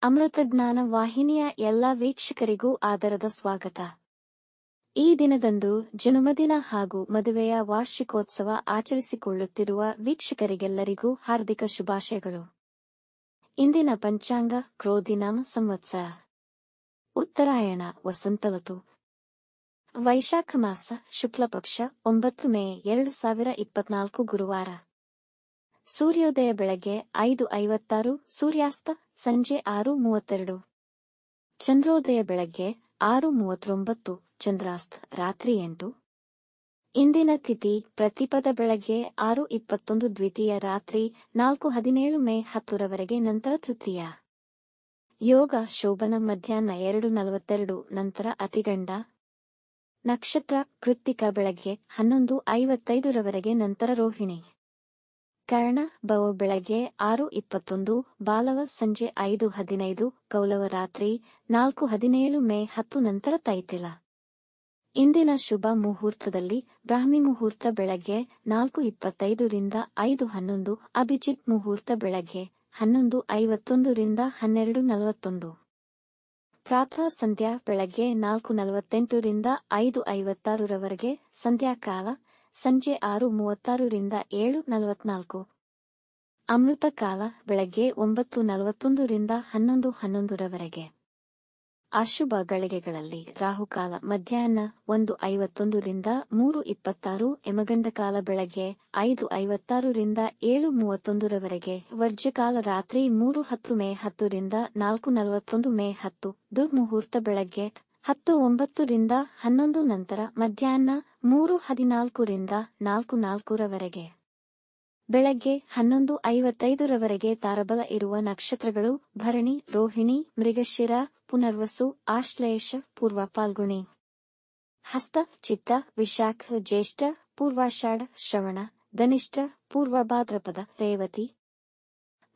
ಅಮೃತಜ್ಞಾನ ವಾಹಿನಿಯ ಎಲ್ಲ ವೀಕ್ಷಕರಿಗೂ ಆದರದ ಸ್ವಾಗತ. ಈ ದಿನದಂದು ಜನ್ಮದಿನ ಹಾಗೂ ಮದುವೆಯ ವಾರ್ಷಿಕೋತ್ಸವ ಆಚರಿಸಿಕೊಳ್ಳುತ್ತಿರುವ ವೀಕ್ಷಕರಿಗೆಲ್ಲರಿಗೂ ಹಾರ್ದಿಕ ಶುಭಾಶಯಗಳು. ಇಂದಿನ ಪಂಚಾಂಗ ಕ್ರೋಧಿನಾಮ ಸಂವತ್ಸರ, ಉತ್ತರಾಯಣ ವಸಂತ ಋತು, ವೈಶಾಖ ಮಾಸ, ಶುಕ್ಲಪಕ್ಷ, 9 ಮೇ 2024 ಗುರುವಾರ. ಸೂರ್ಯೋದಯ ಬೆಳಗ್ಗೆ 5:56, ಸೂರ್ಯಾಸ್ತ ಸಂಜೆ 6:32. ಚಂದ್ರೋದಯ ಬೆಳಗ್ಗೆ 6:39, ಚಂದ್ರಾಸ್ತ ರಾತ್ರಿ 8. ಇಂದಿನ ತಿಥಿ ಪ್ರತಿಪದ ಬೆಳಗ್ಗೆ 6:21, ದ್ವಿತೀಯ ರಾತ್ರಿ 4:17 ಮೇ 10ರವರೆಗೆ, ನಂತರ ತೃತೀಯ. ಯೋಗ ಶೋಭನ ಮಧ್ಯಾಹ್ನ 2:42 ನಂತರ ಅತಿಗಂಡ. ನಕ್ಷತ್ರ ಕೃತ್ತಿಕ ಬೆಳಗ್ಗೆ 11:55ರವರೆಗೆ, ನಂತರ ರೋಹಿಣಿ. ಕರ್ಣ ಭವ ಬೆಳಗ್ಗೆ 6:21, ಬಾಲವ ಸಂಜೆ 5:15, ಕೌಲವ ರಾತ್ರಿ 4:17 ಮೇ 10 ನಂತರ ತೈತಿಲ. ಇಂದಿನ ಶುಭ ಮುಹೂರ್ತದಲ್ಲಿ ಬ್ರಾಹ್ಮಿ ಮುಹೂರ್ತ ಬೆಳಗ್ಗೆ 4:25 ರಿಂದ 5:11, ಅಭಿಜಿತ್ ಮುಹೂರ್ತ ಬೆಳಗ್ಗೆ 11:51 ರಿಂದ 12:41. ಪ್ರಾತಃ ಸಂಧ್ಯಾ ಬೆಳಗ್ಗೆ 4:48 ರಿಂದ 5:56ರವರೆಗೆ, ಸಂಧ್ಯಾಕಾಲ ಸಂಜೆ 6:36 ರಿಂದ 7:44. ಅಮೃತ ಕಾಲ ಬೆಳಗ್ಗೆ 9:41 ರಿಂದ 11:11ರವರೆಗೆ. ಅಶುಭ ಗಳಿಗೆಗಳಲ್ಲಿ ರಾಹುಕಾಲ ಮಧ್ಯಾಹ್ನ 1:51 ರಿಂದ 3:26, ಯಮಗಂಡ ಕಾಲ ಬೆಳಗ್ಗೆ 5:56 ರಿಂದ 7:31ರವರೆಗೆ, ವರ್ಜ್ಯಕಾಲ ರಾತ್ರಿ 3:10 ಮೇ 10 ರಿಂದ 4:41 ಮೇ 10, ದುರ್ಮುಹೂರ್ತ ಬೆಳಗ್ಗೆ 10:09 ರಿಂದ 11 ನಂತರ ಮಧ್ಯಾಹ್ನ 3:14 ರಿಂದ 4:04ರವರೆಗೆ. ಬೆಳಗ್ಗೆ 11:55ರವರೆಗೆ ತಾರಬಲ ಇರುವ ನಕ್ಷತ್ರಗಳು ಭರಣಿ, ರೋಹಿಣಿ, ಮೃಗಶಿರ, ಪುನರ್ವಸು, ಆಶ್ಲೇಷ, ಪೂರ್ವ ಫಾಲ್ಗುಣಿ, ಹಸ್ತ, ಚಿತ್ತ, ವಿಶಾಖ, ಜ್ಯೇಷ್ಠ, ಪೂರ್ವಾಷಾಢ, ಶ್ರವಣ, ಧನಿಷ್ಠ, ಪೂರ್ವ ಭಾದ್ರಪದ, ರೇವತಿ.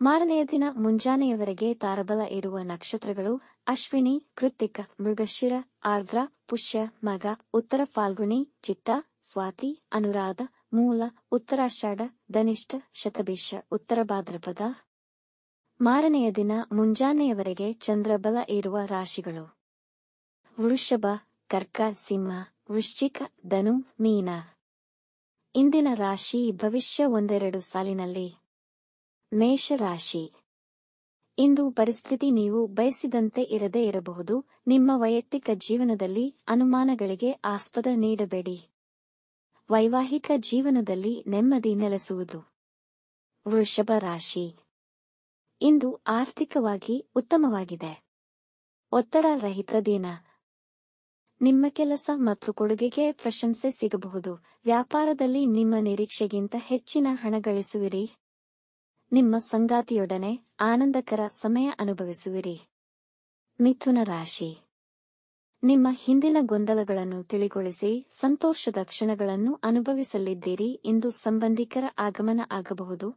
ಮಾರನೆಯ ದಿನ ಮುಂಜಾನೆಯವರೆಗೆ ತಾರಬಲ ಇರುವ ನಕ್ಷತ್ರಗಳು ಅಶ್ವಿನಿ, ಕೃತ್ತಿಕ, ಮೃಗಶಿರ, ಆರ್ದ್ರ, ಪುಷ್ಯ, ಮಗ, ಉತ್ತರ ಫಾಲ್ಗುಣಿ, ಚಿತ್ತ, ಸ್ವಾತಿ, ಅನುರಾಧ, ಮೂಲ, ಉತ್ತರಾಷಾಢ, ಧನಿಷ್ಠ, ಶತಭಿಷ, ಉತ್ತರ ಭಾದ್ರಪದ. ಮಾರನೆಯ ದಿನ ಮುಂಜಾನೆಯವರೆಗೆ ಚಂದ್ರಬಲ ಇರುವ ರಾಶಿಗಳು ವೃಷಭ, ಕರ್ಕ, ಸಿಂಹ, ವೃಶ್ಚಿಕ, ಧನು, ಮೀನ. ಇಂದಿನ ರಾಶಿ ಭವಿಷ್ಯ 1-2 ಸಾಲಿನಲ್ಲಿ. ಮೇಷರಾಶಿ. ಇಂದು ಪರಿಸ್ಥಿತಿ ನೀವು ಬಯಸಿದಂತೆ ಇರದೇ ಇರಬಹುದು. ನಿಮ್ಮ ವೈಯಕ್ತಿಕ ಜೀವನದಲ್ಲಿ ಅನುಮಾನಗಳಿಗೆ ಆಸ್ಪದ ನೀಡಬೇಡಿ. ವೈವಾಹಿಕ ಜೀವನದಲ್ಲಿ ನೆಮ್ಮದಿ ನೆಲೆಸುವುದು. ವೃಷಭ ರಾಶಿ. ಇಂದು ಆರ್ಥಿಕವಾಗಿ ಉತ್ತಮವಾಗಿದೆ. ಒತ್ತಡ ರಹಿತ ದಿನ. ನಿಮ್ಮ ಕೆಲಸ ಮತ್ತು ಕೊಡುಗೆಗೆ ಪ್ರಶಂಸೆ ಸಿಗಬಹುದು. ವ್ಯಾಪಾರದಲ್ಲಿ ನಿಮ್ಮ ನಿರೀಕ್ಷೆಗಿಂತ ಹೆಚ್ಚಿನ ಹಣ ಗಳಿಸುವಿರಿ. ನಿಮ್ಮ ಸಂಗಾತಿಯೊಡನೆ ಆನಂದಕರ ಸಮಯ ಅನುಭವಿಸುವಿರಿ. ಮಿಥುನ ರಾಶಿ. ನಿಮ್ಮ ಹಿಂದಿನ ಗೊಂದಲಗಳನ್ನು ತಿಳಿಗೊಳಿಸಿ ಸಂತೋಷದ ಕ್ಷಣಗಳನ್ನು ಅನುಭವಿಸಲಿದ್ದೀರಿ. ಇಂದು ಸಂಬಂಧಿಕರ ಆಗಮನ ಆಗಬಹುದು.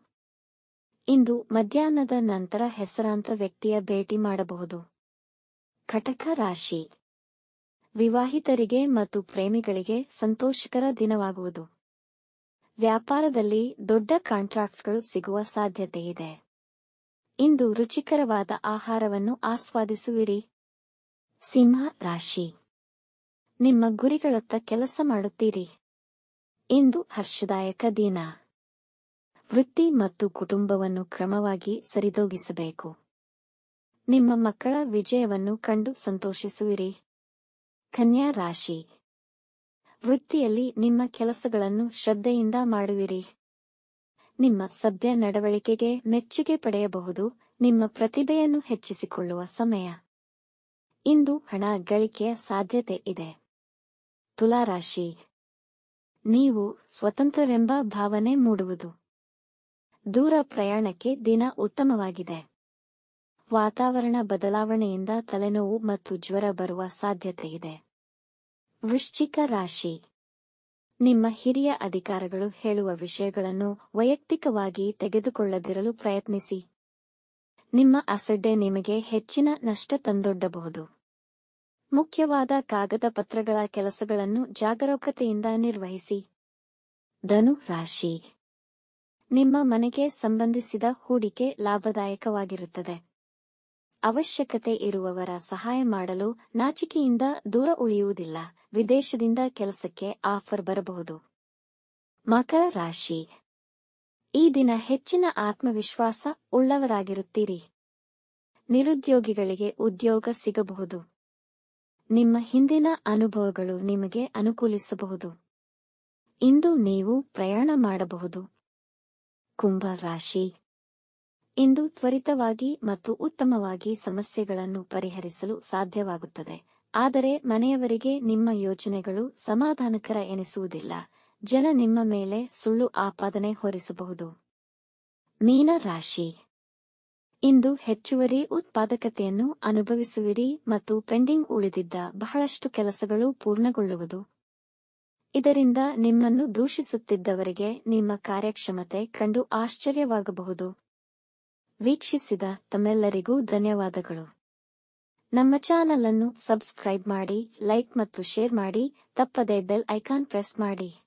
ಇಂದು ಮಧ್ಯಾಹ್ನದ ನಂತರ ಹೆಸರಾಂತ ವ್ಯಕ್ತಿಯ ಭೇಟಿ ಮಾಡಬಹುದು. ಕಟಕ ರಾಶಿ. ವಿವಾಹಿತರಿಗೆ ಮತ್ತು ಪ್ರೇಮಿಗಳಿಗೆ ಸಂತೋಷಕರ ದಿನವಾಗುವುದು. ವ್ಯಾಪಾರದಲ್ಲಿ ದೊಡ್ಡ ಕಾಂಟ್ರಾಕ್ಟ್ಗಳು ಸಿಗುವ ಸಾಧ್ಯತೆಯಿದೆ. ಇಂದು ರುಚಿಕರವಾದ ಆಹಾರವನ್ನು ಆಸ್ವಾದಿಸುವಿರಿ. ಸಿಂಹ ರಾಶಿ. ನಿಮ್ಮ ಗುರಿಗಳತ್ತ ಕೆಲಸ ಮಾಡುತ್ತೀರಿ. ಇಂದು ಹರ್ಷದಾಯಕ ದಿನ. ವೃತ್ತಿ ಮತ್ತು ಕುಟುಂಬವನ್ನು ಕ್ರಮವಾಗಿ ಸರಿದೂಗಿಸಬೇಕು. ನಿಮ್ಮ ಮಕ್ಕಳ ವಿಜಯವನ್ನು ಕಂಡು ಸಂತೋಷಿಸುವಿರಿ. ಕನ್ಯಾ ರಾಶಿ. ವೃತ್ತಿಯಲ್ಲಿ ನಿಮ್ಮ ಕೆಲಸಗಳನ್ನು ಶ್ರದ್ಧೆಯಿಂದ ಮಾಡುವಿರಿ. ನಿಮ್ಮ ಸಭ್ಯ ನಡವಳಿಕೆಗೆ ಮೆಚ್ಚುಗೆ ಪಡೆಯಬಹುದು. ನಿಮ್ಮ ಪ್ರತಿಭೆಯನ್ನು ಹೆಚ್ಚಿಸಿಕೊಳ್ಳುವ ಸಮಯ. ಇಂದು ಹಣ ಗಳಿಕೆಯ ಸಾಧ್ಯತೆ ಇದೆ. ತುಲಾರಾಶಿ. ನೀವು ಸ್ವತಂತ್ರರೆಂಬ ಭಾವನೆ ಮೂಡುವುದು. ದೂರ ಪ್ರಯಾಣಕ್ಕೆ ದಿನ ಉತ್ತಮವಾಗಿದೆ. ವಾತಾವರಣ ಬದಲಾವಣೆಯಿಂದ ತಲೆನೋವು ಮತ್ತು ಜ್ವರ ಬರುವ ಸಾಧ್ಯತೆಯಿದೆ. ವೃಶ್ಚಿಕ ರಾಶಿ. ನಿಮ್ಮ ಹಿರಿಯ ಅಧಿಕಾರಿಗಳು ಹೇಳುವ ವಿಷಯಗಳನ್ನು ವೈಯಕ್ತಿಕವಾಗಿ ತೆಗೆದುಕೊಳ್ಳದಿರಲು ಪ್ರಯತ್ನಿಸಿ. ನಿಮ್ಮ ಅಸಡ್ಡೆ ನಿಮಗೆ ಹೆಚ್ಚಿನ ನಷ್ಟ ತಂದೊಡ್ಡಬಹುದು. ಮುಖ್ಯವಾದ ಕಾಗದ ಪತ್ರಗಳ ಕೆಲಸಗಳನ್ನು ಜಾಗರೂಕತೆಯಿಂದ ನಿರ್ವಹಿಸಿ. ಧನು ರಾಶಿ. ನಿಮ್ಮ ಮನೆಗೆ ಸಂಬಂಧಿಸಿದ ಹೂಡಿಕೆ ಲಾಭದಾಯಕವಾಗಿರುತ್ತದೆ. ಅವಶ್ಯಕತೆ ಇರುವವರ ಸಹಾಯ ಮಾಡಲು ನಾಚಿಕೆಯಿಂದ ದೂರ ಉಳಿಯುವುದಿಲ್ಲ. ವಿದೇಶದಿಂದ ಕೆಲಸಕ್ಕೆ ಆಫರ್ ಬರಬಹುದು. ಮಕರ ರಾಶಿ. ಈ ದಿನ ಹೆಚ್ಚಿನ ಆತ್ಮವಿಶ್ವಾಸ ಉಳ್ಳವರಾಗಿರುತ್ತೀರಿ. ನಿರುದ್ಯೋಗಿಗಳಿಗೆ ಉದ್ಯೋಗ ಸಿಗಬಹುದು. ನಿಮ್ಮ ಹಿಂದಿನ ಅನುಭವಗಳು ನಿಮಗೆ ಅನುಕೂಲಿಸಬಹುದು. ಇಂದು ನೀವು ಪ್ರಯಾಣ ಮಾಡಬಹುದು. ಕುಂಭ ರಾಶಿ. ಇಂದು ತ್ವರಿತವಾಗಿ ಮತ್ತು ಉತ್ತಮವಾಗಿ ಸಮಸ್ಯೆಗಳನ್ನು ಪರಿಹರಿಸಲು ಸಾಧ್ಯವಾಗುತ್ತದೆ. ಆದರೆ ಮನೆಯವರಿಗೆ ನಿಮ್ಮ ಯೋಜನೆಗಳು ಸಮಾಧಾನಕರ ಎನಿಸುವುದಿಲ್ಲ. ಜನ ನಿಮ್ಮ ಮೇಲೆ ಸುಳ್ಳು ಆಪಾದನೆ ಹೊರಿಸಬಹುದು. ಮೀನ ರಾಶಿ. ಇಂದು ಹೆಚ್ಚುವರಿ ಉತ್ಪಾದಕತೆಯನ್ನು ಅನುಭವಿಸುವಿರಿ ಮತ್ತು ಪೆಂಡಿಂಗ್ ಉಳಿದಿದ್ದ ಬಹಳಷ್ಟು ಕೆಲಸಗಳು ಪೂರ್ಣಗೊಳ್ಳುವುದು. ಇದರಿಂದ ನಿಮ್ಮನ್ನು ದೂಷಿಸುತ್ತಿದ್ದವರಿಗೆ ನಿಮ್ಮ ಕಾರ್ಯಕ್ಷಮತೆ ಕಂಡು ಆಶ್ಚರ್ಯವಾಗಬಹುದು. ವೀಕ್ಷಿಸಿದ ತಮ್ಮೆಲ್ಲರಿಗೂ ಧನ್ಯವಾದಗಳು. ನಮ್ಮ ಚಾನಲ್ ಅನ್ನು ಸಬ್ಸ್ಕ್ರೈಬ್ ಮಾಡಿ, ಲೈಕ್ ಮತ್ತು ಶೇರ್ ಮಾಡಿ. ತಪ್ಪದೇ ಬೆಲ್ ಐಕಾನ್ ಪ್ರೆಸ್ ಮಾಡಿ.